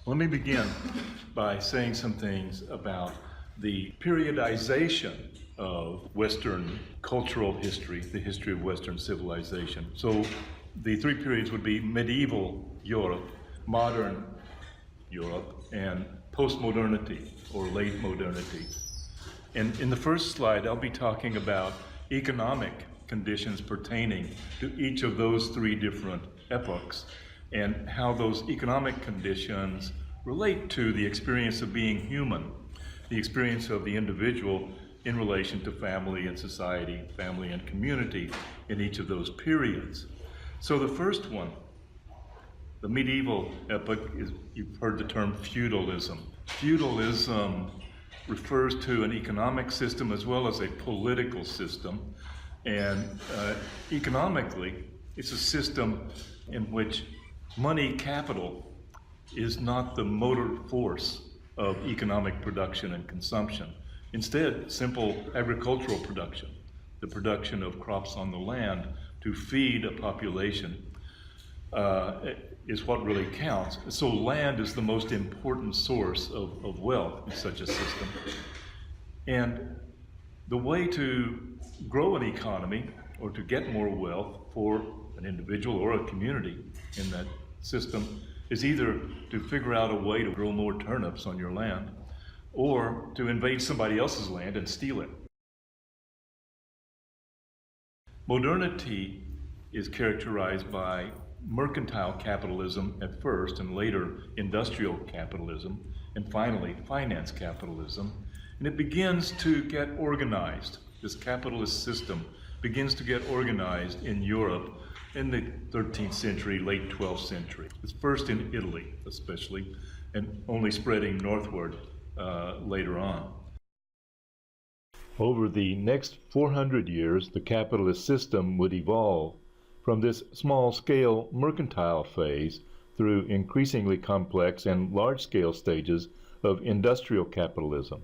Let me begin by saying some things about the periodization of Western cultural history, the history of Western civilization. So the three periods would be medieval Europe, modern Europe, and post-modernity or late modernity. And in the first slide, I'll be talking about economic conditions pertaining to each of those three different epochs and how those economic conditions relate to the experience of being human, the experience of the individual in relation to family and society, family and community in each of those periods. So the first one, the medieval epoch, is, you've heard the term feudalism. Feudalism refers to an economic system as well as a political system. And economically, it's a system in which money capital is not the motor force of economic production and consumption. Instead, simple agricultural production, the production of crops on the land to feed a population, is what really counts. So land is the most important source of wealth in such a system. And the way to grow an economy or to get more wealth for an individual or a community in that system is either to figure out a way to grow more turnips on your land or to invade somebody else's land and steal it. Modernity is characterized by mercantile capitalism at first, and later industrial capitalism, and finally finance capitalism. And it begins to get organized. This capitalist system begins to get organized in Europe in the 13th century, late 12th century. It's first in Italy, especially, and only spreading northward later on. Over the next 400 years, the capitalist system would evolve from this small-scale mercantile phase through increasingly complex and large-scale stages of industrial capitalism,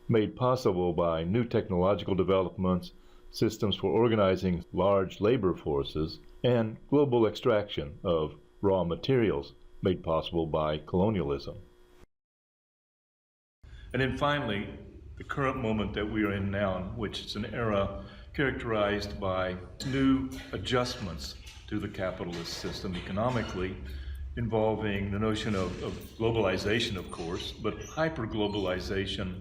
made possible by new technological developments, systems for organizing large labor forces, and global extraction of raw materials made possible by colonialism. And then finally, the current moment that we are in now, in which it's an era characterized by new adjustments to the capitalist system economically, involving the notion of globalization, of course, but hyper-globalization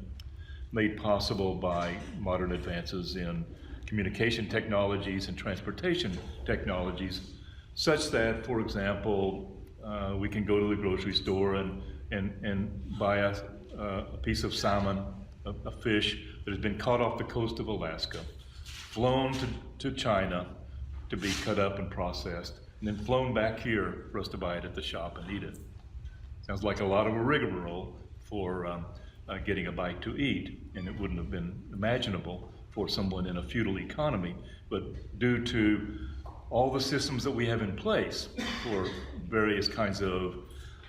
made possible by modern advances in communication technologies and transportation technologies, such that, for example, we can go to the grocery store and buy a piece of salmon, a fish that has been caught off the coast of Alaska, flown to China to be cut up and processed, and then flown back here for us to buy it at the shop and eat it. Sounds like a lot of a rigmarole for getting a bite to eat, and it wouldn't have been imaginable for someone in a feudal economy, but due to all the systems that we have in place for various kinds of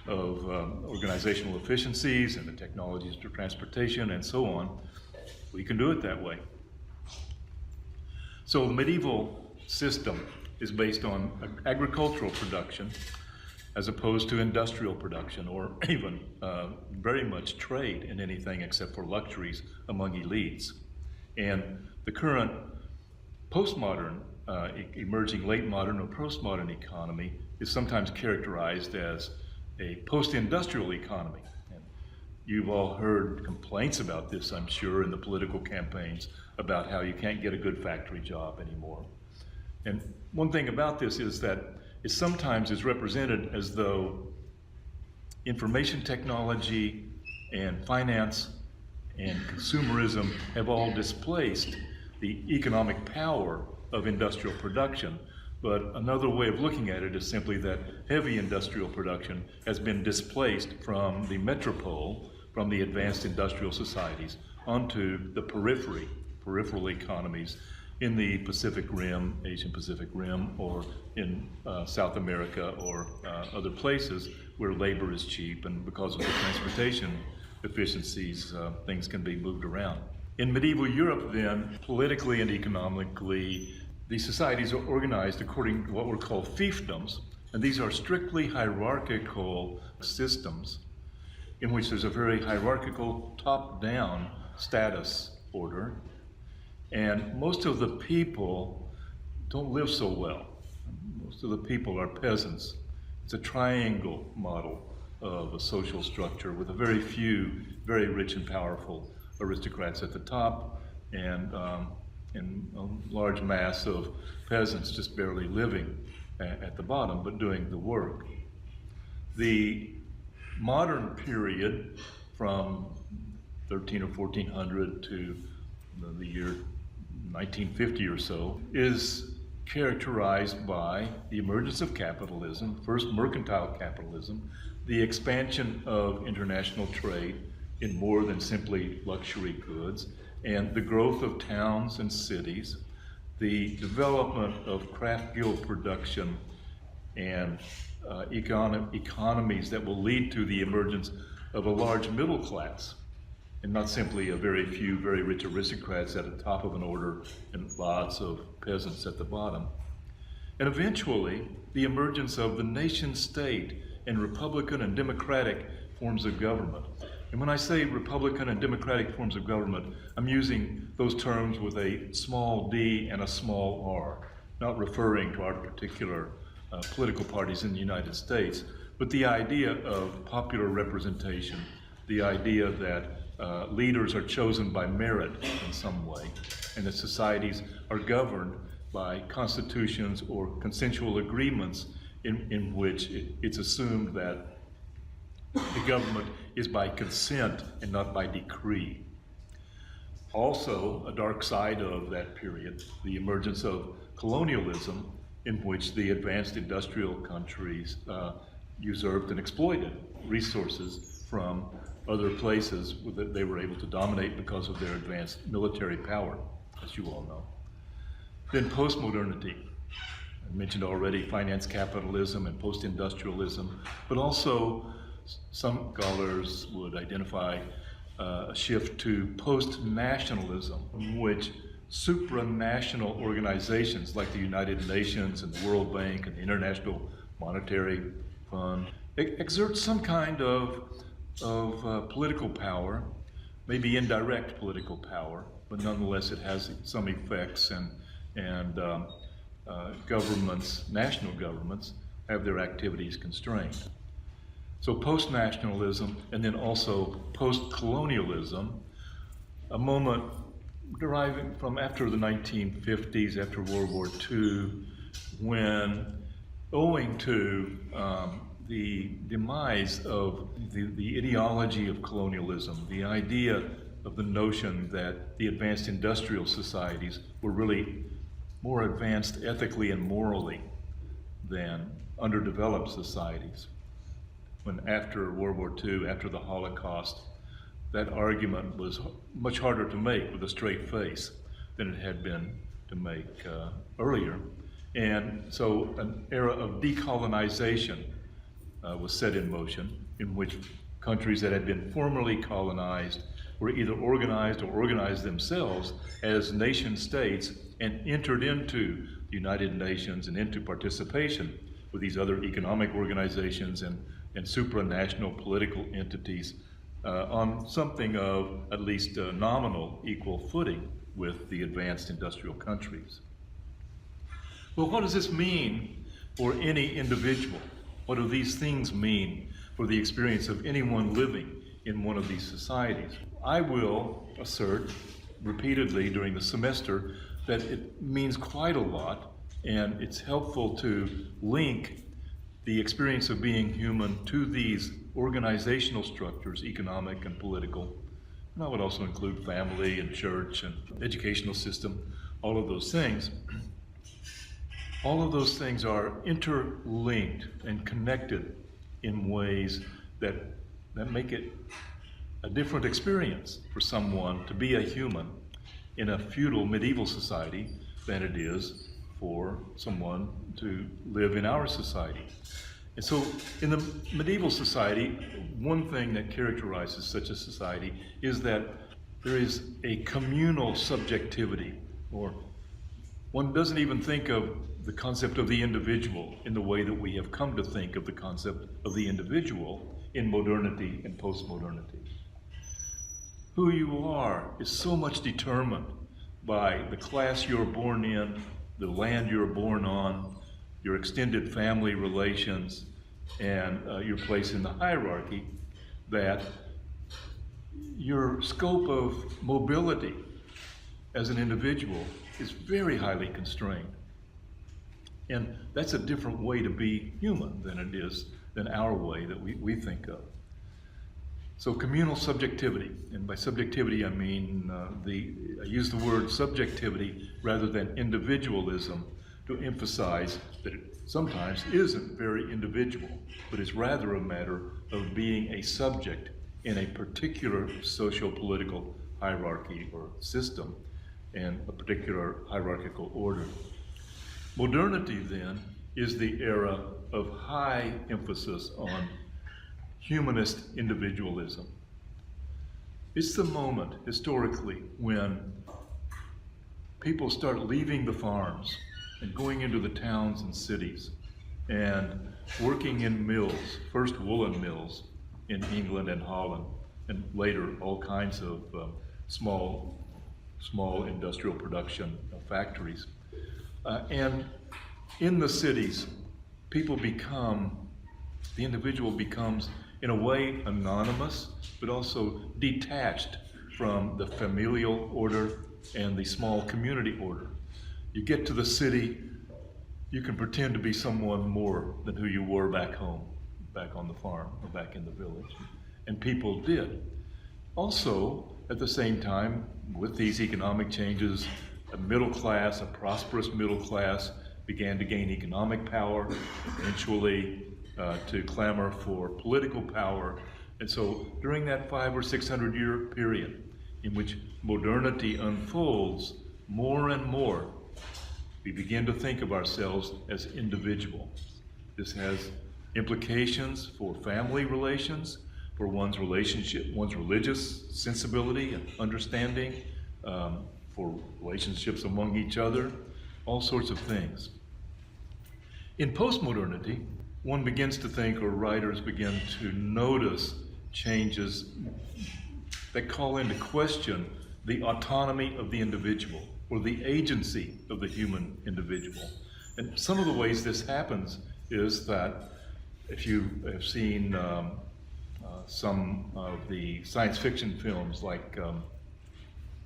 organizational efficiencies and the technologies for transportation and so on, we can do it that way. So the medieval system is based on agricultural production as opposed to industrial production, or even very much trade in anything except for luxuries among elites. And the current postmodern, emerging late modern or postmodern economy is sometimes characterized as a post-industrial economy. And you've all heard complaints about this, I'm sure, in the political campaigns about how you can't get a good factory job anymore. And one thing about this is that it sometimes is represented as though information technology and finance and consumerism have all displaced the economic power of industrial production. But another way of looking at it is simply that heavy industrial production has been displaced from the metropole, from the advanced industrial societies, onto the peripheral economies in the Pacific Rim, Asian Pacific Rim, or in South America or other places where labor is cheap, and because of the transportation efficiencies, things can be moved around. In medieval Europe then, politically and economically, these societies are organized according to what were called fiefdoms, and these are strictly hierarchical systems in which there's a very hierarchical top-down status order, and most of the people don't live so well. Most of the people are peasants. It's a triangle model of a social structure with a very few very rich and powerful aristocrats at the top, and a large mass of peasants just barely living at the bottom, but doing the work. The modern period from 13 or 1400 to the year 1950 or so is characterized by the emergence of capitalism, first mercantile capitalism, the expansion of international trade in more than simply luxury goods, and the growth of towns and cities, the development of craft guild production, and economies that will lead to the emergence of a large middle class, and not simply a very few very rich aristocrats at the top of an order and lots of peasants at the bottom. And eventually, the emergence of the nation state and republican and democratic forms of government. And when I say republican and democratic forms of government, I'm using those terms with a small d and a small r, not referring to our particular political parties in the United States, but the idea of popular representation, the idea that leaders are chosen by merit in some way, and that societies are governed by constitutions or consensual agreements in which it's assumed that the government is by consent and not by decree. Also, a dark side of that period, the emergence of colonialism, in which the advanced industrial countries usurped and exploited resources from other places that they were able to dominate because of their advanced military power, as you all know. Then postmodernity. I mentioned already finance capitalism and post-industrialism, but also some scholars would identify a shift to post-nationalism, in which supranational organizations like the United Nations and the World Bank and the International Monetary Fund exert some kind of political power, maybe indirect political power, but nonetheless it has some effects, and governments, national governments, have their activities constrained. So post-nationalism, and then also post-colonialism, a moment deriving from after the 1950s, after World War II, when, owing to the demise of the ideology of colonialism, the idea of the notion that the advanced industrial societies were really more advanced ethically and morally than underdeveloped societies. When after World War II, after the Holocaust, that argument was much harder to make with a straight face than it had been to make earlier. And so an era of decolonization was set in motion, in which countries that had been formerly colonized were either organized or organized themselves as nation states and entered into the United Nations and into participation with these other economic organizations and supranational political entities on something of at least nominal equal footing with the advanced industrial countries. Well, what does this mean for any individual? What do these things mean for the experience of anyone living in one of these societies? I will assert repeatedly during the semester that it means quite a lot, and it's helpful to link the experience of being human to these organizational structures, economic and political. And I would also include family and church and educational system, all of those things. All of those things are interlinked and connected in ways that make it a different experience for someone to be a human in a feudal medieval society than it is for someone to live in our society. And so in the medieval society, one thing that characterizes such a society is that there is a communal subjectivity, or one doesn't even think of the concept of the individual in the way that we have come to think of the concept of the individual in modernity and postmodernity. Who you are is so much determined by the class you're born in, the land you're born on, your extended family relations, and your place in the hierarchy, that your scope of mobility as an individual is very highly constrained. And that's a different way to be human than our way that we think of. So communal subjectivity, and by subjectivity I mean I use the word subjectivity rather than individualism to emphasize that it sometimes isn't very individual, but is rather a matter of being a subject in a particular socio-political hierarchy or system and a particular hierarchical order. Modernity, then, is the era of high emphasis on humanist individualism. It's the moment, historically, when people start leaving the farms and going into the towns and cities and working in mills, first woolen mills in England and Holland, and later all kinds of small industrial production factories. And in the cities, the individual becomes, in a way, anonymous, but also detached from the familial order and the small community order. You get to the city, you can pretend to be someone more than who you were back home, back on the farm, or back in the village. And people did. Also, at the same time, with these economic changes, a middle class, a prosperous middle class, began to gain economic power, eventually to clamor for political power. And so during that 500 or 600 year period in which modernity unfolds more and more, we begin to think of ourselves as individuals. This has implications for family relations, for one's relationship, one's religious sensibility and understanding, for relationships among each other, all sorts of things. In postmodernity, one begins to think, or writers begin to notice changes that call into question the autonomy of the individual or the agency of the human individual. And some of the ways this happens is that if you have seen some of the science fiction films like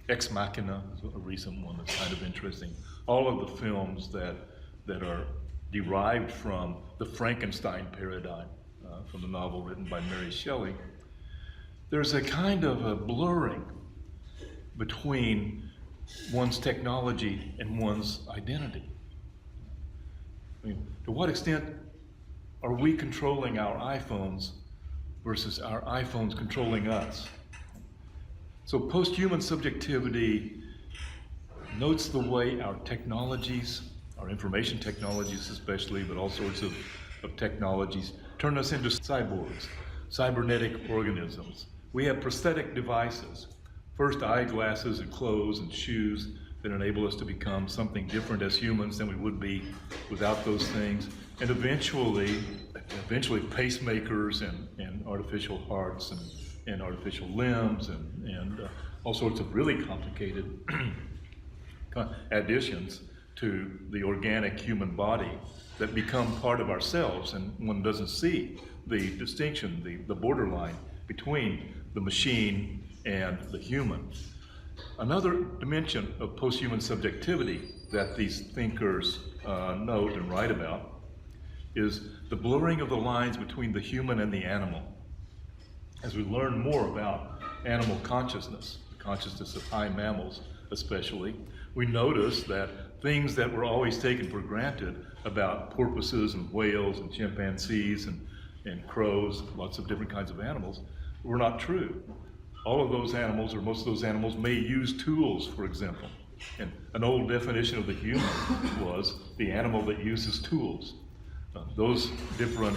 Ex Machina is a recent one that's kind of interesting. All of the films that are derived from the Frankenstein paradigm, from the novel written by Mary Shelley, there's a kind of a blurring between one's technology and one's identity. I mean, to what extent are we controlling our iPhones versus our iPhones controlling us? So post-human subjectivity notes the way our technologies, our information technologies especially, but all sorts of technologies, turn us into cyborgs, cybernetic organisms. We have prosthetic devices, first eyeglasses and clothes and shoes that enable us to become something different as humans than we would be without those things, and eventually pacemakers and artificial hearts and artificial limbs and all sorts of really complicated additions to the organic human body that become part of ourselves, and one doesn't see the distinction, the borderline between the machine and the human. Another dimension of post-human subjectivity that these thinkers note and write about is the blurring of the lines between the human and the animal. As we learn more about animal consciousness, the consciousness of high mammals especially, we notice that things that were always taken for granted about porpoises and whales and chimpanzees and crows, lots of different kinds of animals, were not true. All of those animals, or most of those animals, may use tools, for example. And an old definition of the human was the animal that uses tools. Those different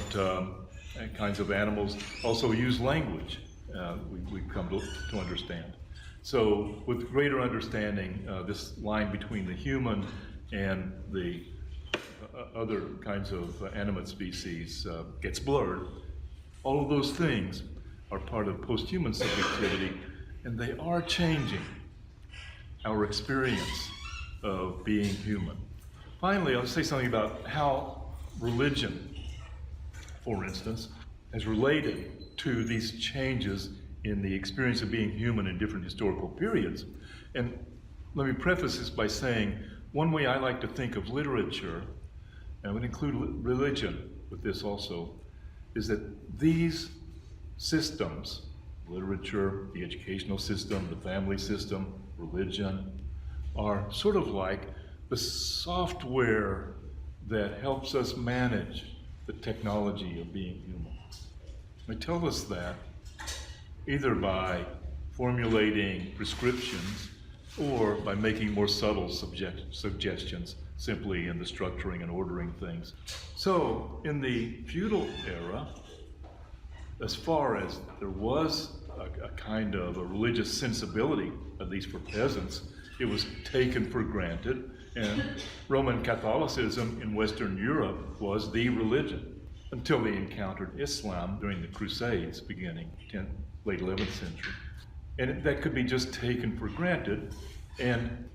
kinds of animals also use language, we've come to understand. So with greater understanding, this line between the human and the other kinds of animate species gets blurred, All of those things are part of post-human subjectivity, and they are changing our experience of being human. Finally, I'll say something about how religion, for instance, has related to these changes in the experience of being human in different historical periods. And let me preface this by saying one way I like to think of literature, and I would include religion with this also, is that these systems, literature, the educational system, the family system, religion, are sort of like the software that helps us manage the technology of being human. They tell us that either by formulating prescriptions or by making more subtle suggestions simply in the structuring and ordering things. So in the feudal era, as far as there was a kind of a religious sensibility, at least for peasants, it was taken for granted, and Roman Catholicism in Western Europe was the religion until they encountered Islam during the Crusades beginning late 11th century. And that could be just taken for granted. And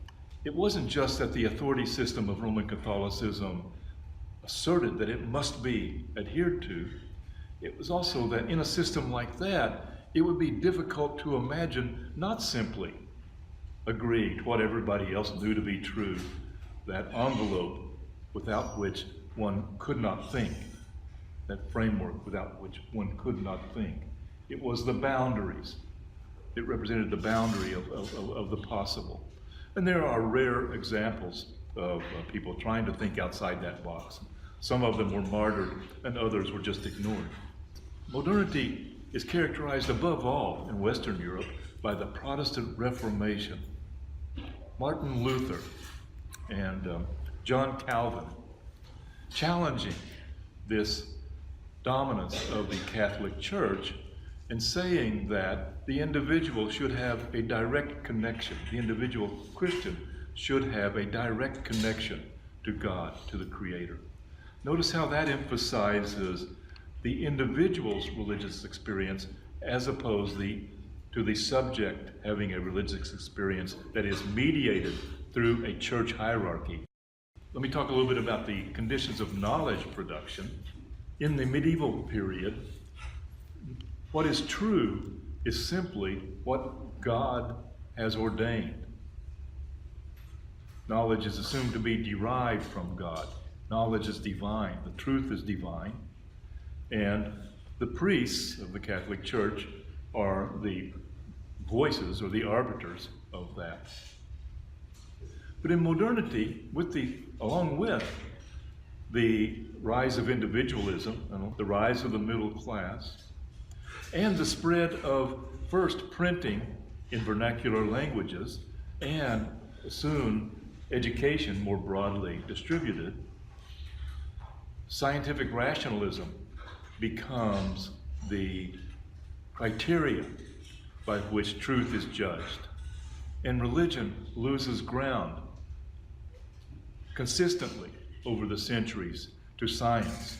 it wasn't just that the authority system of Roman Catholicism asserted that it must be adhered to. It was also that in a system like that, it would be difficult to imagine not simply agreeing to what everybody else knew to be true, that envelope without which one could not think, that framework without which one could not think. It was the boundaries. It represented the boundary of the possible. And there are rare examples of people trying to think outside that box. Some of them were martyred and others were just ignored. Modernity is characterized above all in Western Europe by the Protestant Reformation. Martin Luther and John Calvin challenging this dominance of the Catholic Church and saying that the individual should have a direct connection, the individual Christian should have a direct connection to God, to the Creator. Notice how that emphasizes the individual's religious experience as opposed to the subject having a religious experience that is mediated through a church hierarchy. Let me talk a little bit about the conditions of knowledge production. In the medieval period, what is true is simply what God has ordained. Knowledge is assumed to be derived from God. Knowledge is divine. The truth is divine. And the priests of the Catholic Church are the voices or the arbiters of that. But in modernity, along with the rise of individualism, the rise of the middle class, and the spread of first printing in vernacular languages, and soon education more broadly distributed, scientific rationalism becomes the criteria by which truth is judged. And religion loses ground consistently over the centuries to science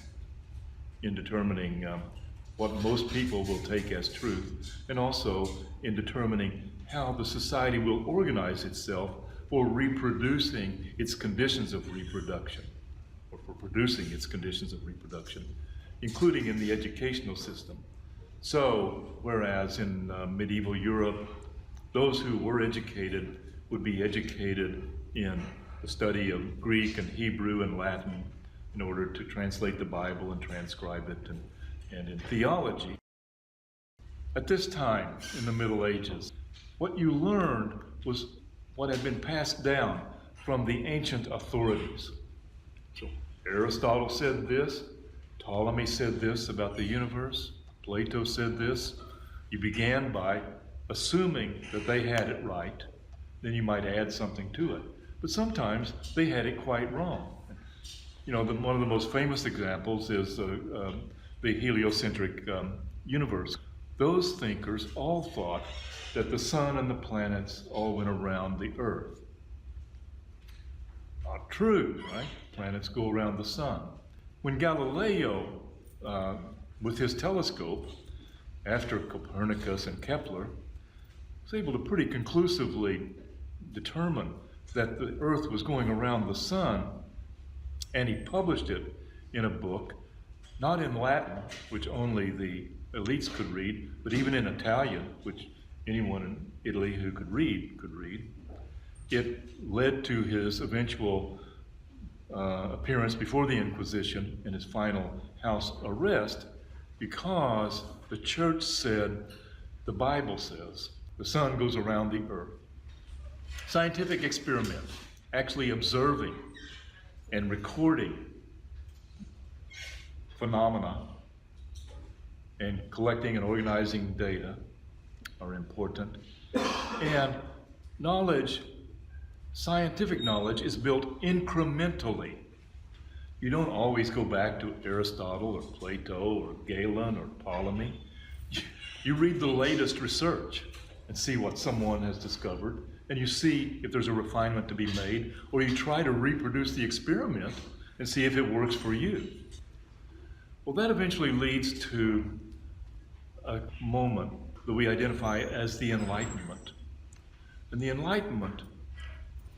in determining what most people will take as truth, and also in determining how the society will organize itself for reproducing its conditions of reproduction, or for producing its conditions of reproduction, including in the educational system. So, whereas in medieval Europe, those who were educated would be educated in the study of Greek and Hebrew and Latin in order to translate the Bible and transcribe it, and in theology. At this time, in the Middle Ages, what you learned was what had been passed down from the ancient authorities. So Aristotle said this, Ptolemy said this about the universe, Plato said this. You began by assuming that they had it right, then you might add something to it. But sometimes they had it quite wrong. You know, one of the most famous examples is the heliocentric universe. Those thinkers all thought that the sun and the planets all went around the earth. Not true, right? Planets go around the sun. When Galileo with his telescope, after Copernicus and Kepler, was able to pretty conclusively determine that the Earth was going around the sun, and he published it in a book, not in Latin, which only the elites could read, but even in Italian, which anyone in Italy who could read could read. It led to his eventual appearance before the Inquisition and his final house arrest, because the church said, the Bible says, the sun goes around the earth. Scientific experiment, actually observing and recording phenomena and collecting and organizing data are important. And knowledge, scientific knowledge, is built incrementally. You don't always go back to Aristotle or Plato or Galen or Ptolemy. You read the latest research and see what someone has discovered, and you see if there's a refinement to be made, or you try to reproduce the experiment and see if it works for you. Well, that eventually leads to a moment that we identify as the Enlightenment. And the Enlightenment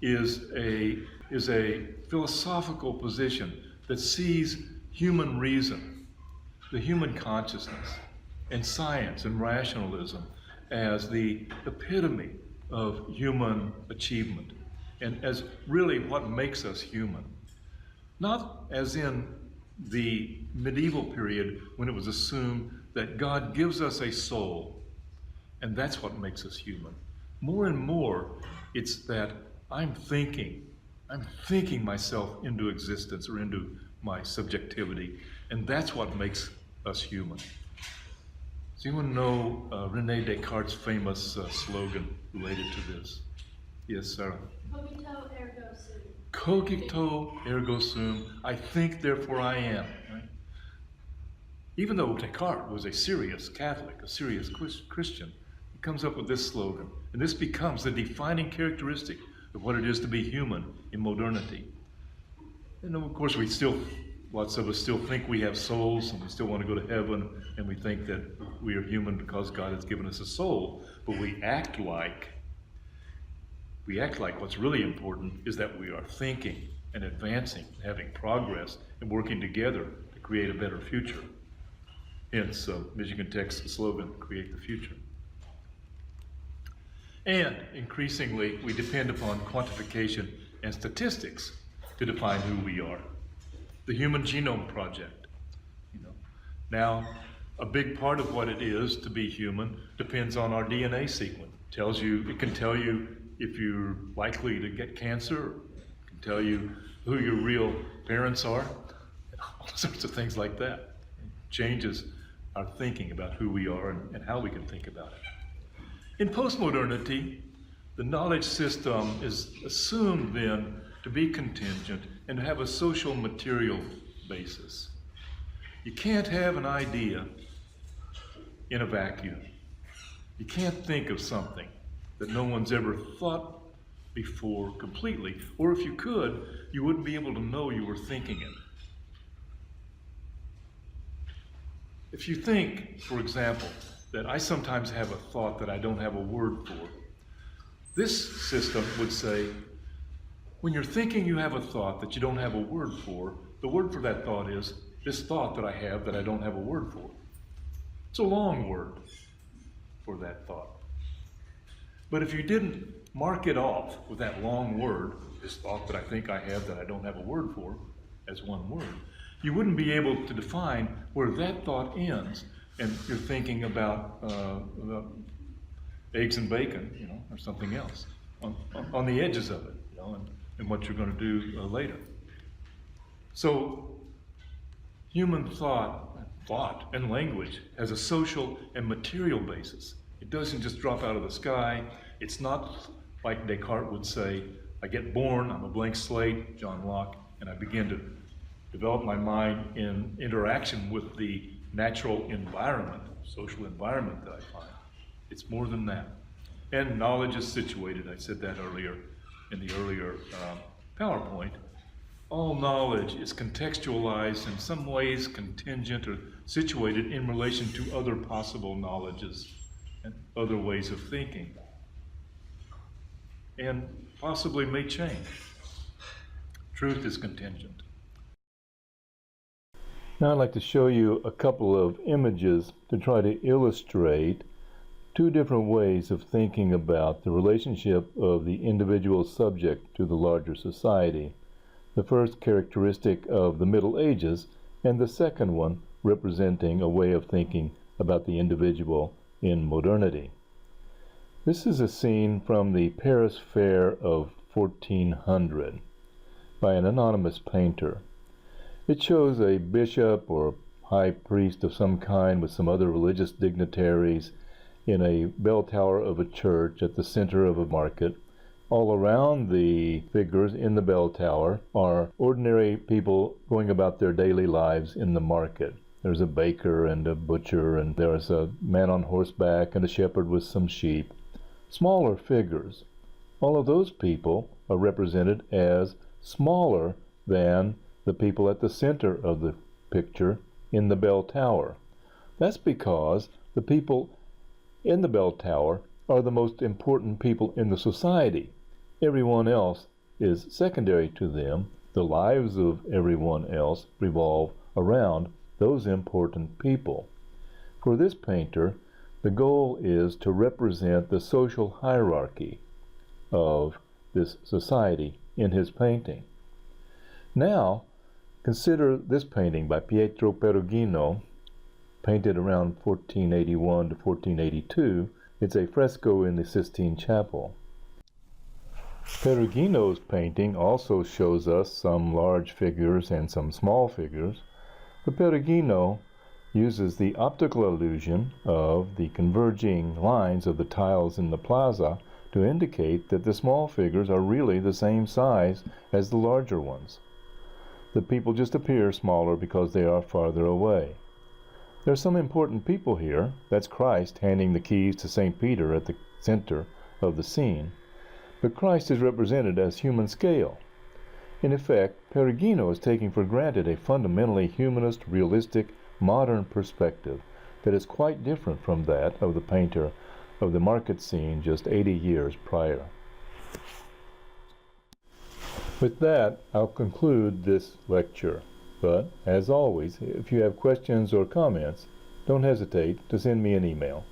is a philosophical position that sees human reason, the human consciousness, and science and rationalism as the epitome of human achievement and as really what makes us human. Not as in the medieval period when it was assumed that God gives us a soul and that's what makes us human. More and more, it's that I'm thinking myself into existence or into my subjectivity, and that's what makes us human. Does anyone know René Descartes' famous slogan related to this? Yes, Sarah? Cogito ergo sum. Cogito ergo sum. I think, therefore I am. Right? Even though Descartes was a serious Catholic, a serious Christian, he comes up with this slogan, and this becomes the defining characteristic of what it is to be human in modernity. And of course, lots of us still think we have souls, and we still want to go to heaven, and we think that we are human because God has given us a soul, but we act like what's really important is that we are thinking and advancing, having progress, and working together to create a better future. Hence, Michigan Tech's slogan, create the future. And increasingly, we depend upon quantification and statistics to define who we are. The Human Genome Project. Now, a big part of what it is to be human depends on our DNA sequence. It can tell you if you're likely to get cancer, it can tell you who your real parents are, and all sorts of things like that. It changes our thinking about who we are and how we can think about it. In postmodernity, the knowledge system is assumed then to be contingent and to have a social material basis. You can't have an idea in a vacuum. You can't think of something that no one's ever thought before completely, or if you could, you wouldn't be able to know you were thinking it. If you think, for example, that I sometimes have a thought that I don't have a word for, this system would say, when you're thinking you have a thought that you don't have a word for, the word for that thought is this thought that I have that I don't have a word for. It's a long word for that thought. But if you didn't mark it off with that long word, this thought that I think I have that I don't have a word for, as one word, you wouldn't be able to define where that thought ends and you're thinking about eggs and bacon, or something else on the edges of it, and what you're going to do later. So human thought and language has a social and material basis. It doesn't just drop out of the sky. It's not like Descartes would say, I get born, I'm a blank slate, John Locke, and I begin to develop my mind in interaction with the natural environment, social environment that I find. It's more than that. And knowledge is situated, I said that earlier in the earlier PowerPoint, all knowledge is contextualized, in some ways contingent or situated in relation to other possible knowledges and other ways of thinking, and possibly may change. Truth is contingent. Now I'd like to show you a couple of images to try to illustrate two different ways of thinking about the relationship of the individual subject to the larger society. The first characteristic of the Middle Ages, and the second one representing a way of thinking about the individual in modernity. This is a scene from the Paris Fair of 1400 by an anonymous painter. It shows a bishop or high priest of some kind with some other religious dignitaries in a bell tower of a church at the center of a market. All around the figures in the bell tower are ordinary people going about their daily lives in the market. There's a baker and a butcher, and there's a man on horseback and a shepherd with some sheep. Smaller figures. All of those people are represented as smaller than the people at the center of the picture in the bell tower. That's because the people in the bell tower are the most important people in the society. Everyone else is secondary to them. The lives of everyone else revolve around those important people. For this painter, the goal is to represent the social hierarchy of this society in his painting. Now, consider this painting by Pietro Perugino, painted around 1481 to 1482. It's a fresco in the Sistine Chapel. Perugino's painting also shows us some large figures and some small figures, but Perugino uses the optical illusion of the converging lines of the tiles in the plaza to indicate that the small figures are really the same size as the larger ones. The people just appear smaller because they are farther away. There are some important people here. That's Christ handing the keys to St. Peter at the center of the scene. But Christ is represented as human scale. In effect, Perugino is taking for granted a fundamentally humanist, realistic, modern perspective that is quite different from that of the painter of the market scene just 80 years prior. With that, I'll conclude this lecture. But, as always, if you have questions or comments, don't hesitate to send me an email.